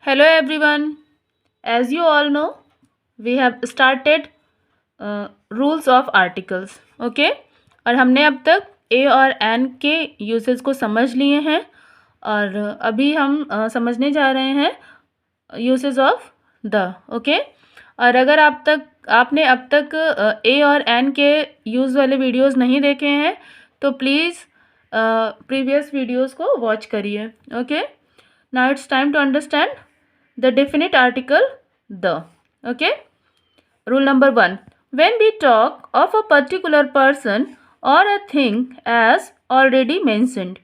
Hello everyone. As you all know, we have started rules of articles. Okay? और हमने अब तक ए और एन के यूसेस को समझ लिए हैं और अभी हम समझने जा रहे हैं यूसेस ऑफ द. ओके? और अगर आपने अब तक ए और एन के यूज़ वाले वीडियोस नहीं देखे हैं तो प्लीज़ प्रीवियस वीडियोस को वॉच करिए. Okay? Now it's time to understand the definite article the. Okay, rule number 1. When we talk of a particular person or a thing as already mentioned,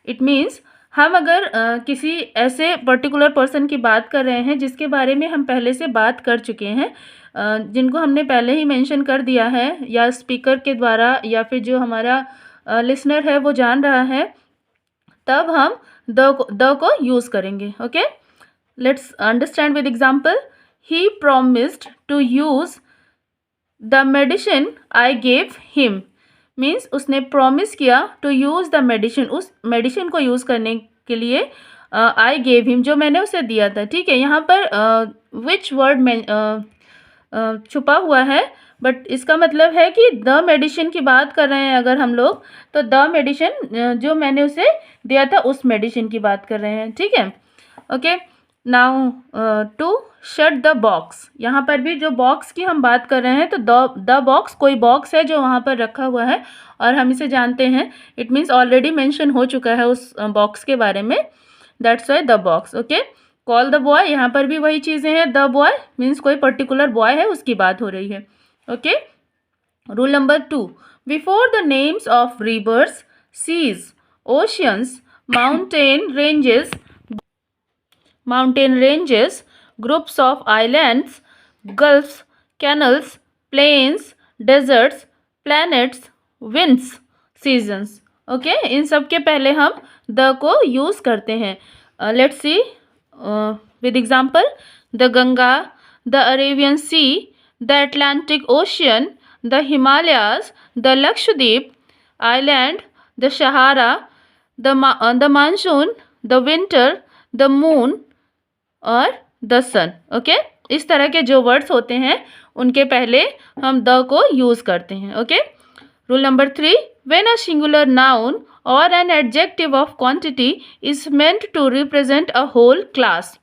it means हम अगर किसी ऐसे particular person की बात कर रहे हैं जिसके बारे में हम पहले से बात कर चुके हैं, जिनको हमने पहले ही मेंशन कर दिया है या स्पीकर के द्वारा या फिर जो हमारा लिसनर है वो जान रहा है, तब हम द को यूज़ करेंगे. Okay, let's understand with example. He promised to use the medicine I gave him. Means उसने promise किया to use the medicine, उस medicine को use करने के लिए I gave him, जो मैंने उसे दिया था. ठीक है, यहाँ पर which word में छुपा हुआ है, बट इसका मतलब है कि द मेडिसिन की बात कर रहे हैं अगर हम लोग, तो द मेडिसिन जो मैंने उसे दिया था उस मेडिसिन की बात कर रहे हैं. ठीक है. Okay, now to shut the box. यहाँ पर भी जो बॉक्स की हम बात कर रहे हैं तो द बॉक्स कोई बॉक्स है जो वहाँ पर रखा हुआ है और हम इसे जानते हैं. इट मीन्स ऑलरेडी मेंशन हो चुका है उस बॉक्स के बारे में. That's why the box. Okay, call the boy, यहाँ पर भी वही चीज़ें हैं. द बॉय मीन्स कोई पर्टिकुलर बॉय है उसकी बात हो रही है. Okay, rule number 2. Before the names of rivers, seas, oceans, mountain ranges, groups of islands, gulfs, canals, plains, deserts, planets, winds, seasons. Okay, इन सब के पहले हम द को यूज़ करते हैं. Let's see with example. The Ganga, the Arabian sea, the Atlantic ocean, the Himalayas, the Lakshadweep island, the Sahara, the monsoon, the winter, the moon और the sun. Okay, इस तरह के जो वर्ड्स होते हैं उनके पहले हम द को यूज़ करते हैं. Okay, rule number 3. When a singular noun और an adjective of quantity is meant to represent a whole class.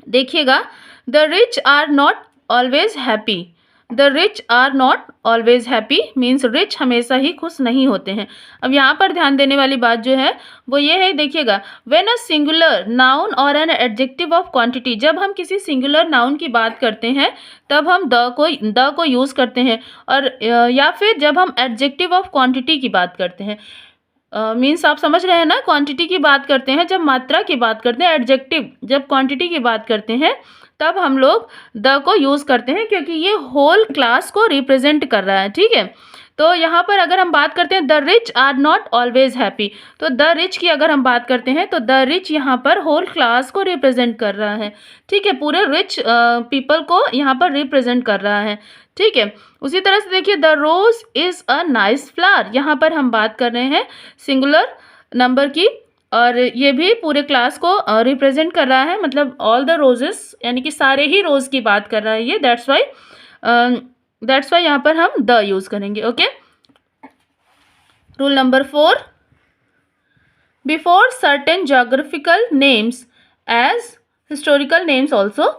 देखिएगा, the rich are not always happy. The rich are not always happy means rich हमेशा ही खुश नहीं होते हैं. अब यहाँ पर ध्यान देने वाली बात जो है वो ये है, देखिएगा, व्हेन अ सिंगुलर नाउन और एन एडजेक्टिव ऑफ क्वांटिटी, जब हम किसी सिंगुलर नाउन की बात करते हैं तब हम द को यूज़ करते हैं, और या फिर जब हम एडजेक्टिव ऑफ क्वांटिटी की बात करते हैं. मीन्स आप समझ रहे हैं ना, क्वांटिटी की बात करते हैं जब मात्रा की बात करते हैं, एडजेक्टिव जब क्वांटिटी की बात करते हैं तब हम लोग द को यूज़ करते हैं क्योंकि ये होल क्लास को रिप्रेजेंट कर रहा है. ठीक है, तो यहाँ पर अगर हम बात करते हैं the rich are not always happy, तो द रिच की अगर हम बात करते हैं तो द रिच यहाँ पर होल क्लास को रिप्रेजेंट कर रहा है. ठीक है, पूरे रिच पीपल को यहाँ पर रिप्रेजेंट कर रहा है. ठीक है, उसी तरह से देखिए, the rose is a nice flower, यहाँ पर हम बात कर रहे हैं सिंगुलर नंबर की और ये भी पूरे क्लास को रिप्रेजेंट कर रहा है, मतलब ऑल द रोजेस यानी कि सारे ही रोज़ की बात कर रहा है ये. दैट्स वाई यहाँ पर हम द यूज़ करेंगे. Okay, rule number 4. Before certain geographical names as historical names also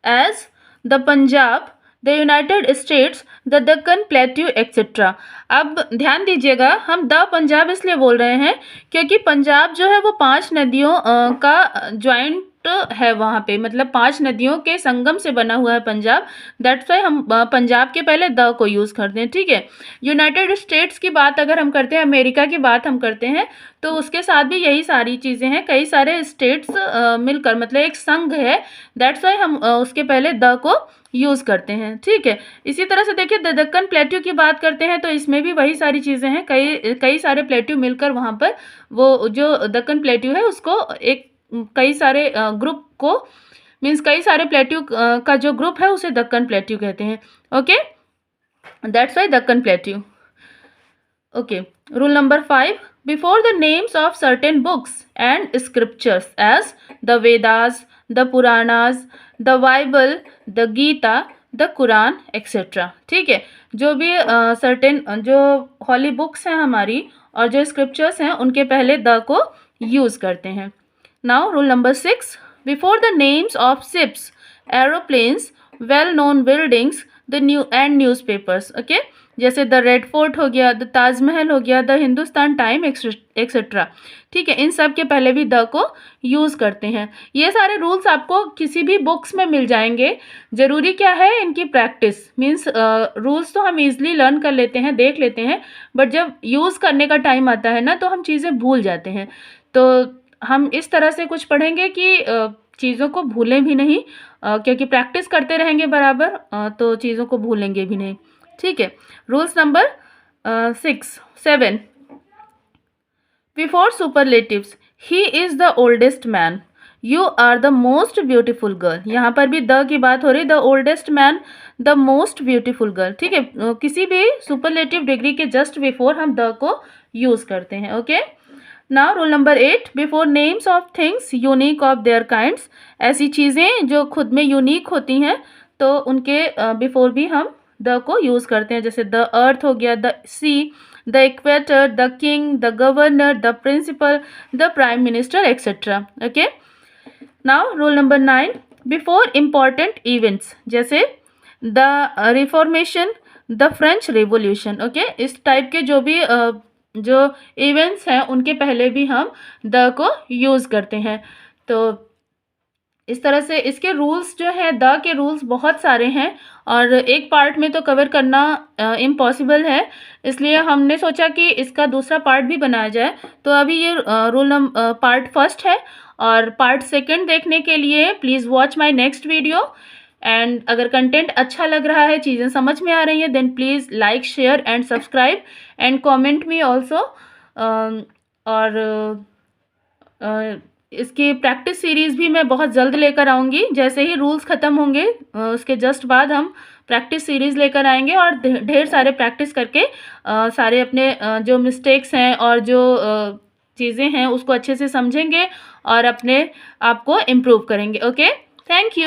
as the Punjab, the United States, the Deccan plateau etcetera. अब ध्यान दीजिएगा, हम द पंजाब इसलिए बोल रहे हैं क्योंकि पंजाब जो है वो 5 नदियों का ज्वाइंट है वहाँ पे, मतलब 5 नदियों के संगम से बना हुआ है पंजाब. दैट्स वाई हम पंजाब के पहले द को यूज़ करते हैं. ठीक है, यूनाइटेड स्टेट्स की बात अगर हम करते हैं, अमेरिका की बात हम करते हैं, तो उसके साथ भी यही सारी चीज़ें हैं, कई सारे स्टेट्स मिलकर मतलब एक संघ है. दैट्स वाई हम उसके पहले द को यूज़ करते हैं. ठीक है, इसी तरह से देखिए, द दक्कन प्लेट्यू की बात करते हैं तो इसमें भी वही सारी चीज़ें हैं, कई सारे प्लेट्यू मिलकर वहाँ पर वो जो दक्कन प्लेट्यू है उसको एक कई सारे ग्रुप को मीन्स कई सारे प्लेट्यू का जो ग्रुप है उसे दक्कन प्लेट्यू कहते हैं. Okay, that's why Deccan plateau. Okay, rule number 5. before the names of certain books and scriptures as the Vedas, the Puranas, the Bible, the Gita, the Quran, etc. ठीक है, जो भी सर्टेन जो हॉली बुक्स हैं हमारी और जो स्क्रिप्चर्स हैं उनके पहले द को यूज़ करते हैं. Now rule number 6, before the names of ships, aeroplanes, well known buildings, the new and newspapers. Okay, जैसे द रेड फोर्ट हो गया, द ताजमहल हो गया, द हिंदुस्तान टाइम एक्सेट्रा. ठीक है, इन सब के पहले भी द को यूज़ करते हैं. ये सारे रूल्स आपको किसी भी बुक्स में मिल जाएंगे. ज़रूरी क्या है, इनकी प्रैक्टिस. मीन्स रूल्स तो हम इजली लर्न कर लेते हैं, देख लेते हैं, बट जब यूज़ करने का टाइम आता है ना तो हम चीज़ें भूल जाते हैं. तो हम इस तरह से कुछ पढ़ेंगे कि चीज़ों को भूलें भी नहीं, क्योंकि प्रैक्टिस करते रहेंगे बराबर तो चीज़ों को भूलेंगे भी नहीं. ठीक है, rules number 7, before superlatives, he is the oldest man, you are the most beautiful girl. यहाँ पर भी द की बात हो रही, the oldest man, the most beautiful girl. ठीक है, किसी भी सुपरलेटिव डिग्री के जस्ट बिफोर हम द को यूज़ करते हैं. Okay, now rule number 8, before names of things unique of their kinds, ऐसी चीज़ें जो खुद में यूनिक होती हैं तो उनके बिफोर भी हम द को यूज़ करते हैं. जैसे द अर्थ हो गया, the sea, the equator, the king, the governor, the principal, the prime minister, etcetera. Okay, now rule number 9, before important events, जैसे the reformation, the French revolution. Okay, इस type के जो भी जो इवेंट्स हैं उनके पहले भी हम द को यूज़ करते हैं. तो इस तरह से इसके रूल्स जो है, द के रूल्स बहुत सारे हैं और एक पार्ट में तो कवर करना इम्पॉसिबल है, इसलिए हमने सोचा कि इसका दूसरा पार्ट भी बनाया जाए. तो अभी ये पार्ट फर्स्ट है और पार्ट सेकंड देखने के लिए please watch my next video. And अगर कंटेंट अच्छा लग रहा है, चीज़ें समझ में आ रही हैं, then please like, share and subscribe and comment me also. और इसकी प्रैक्टिस सीरीज़ भी मैं बहुत जल्द लेकर आऊँगी. जैसे ही रूल्स ख़त्म होंगे उसके जस्ट बाद हम प्रैक्टिस सीरीज़ लेकर आएंगे और ढेर सारे प्रैक्टिस करके सारे अपने जो मिस्टेक्स हैं और जो चीज़ें हैं उसको अच्छे से समझेंगे और अपने आप को इम्प्रूव करेंगे. Okay, thank you.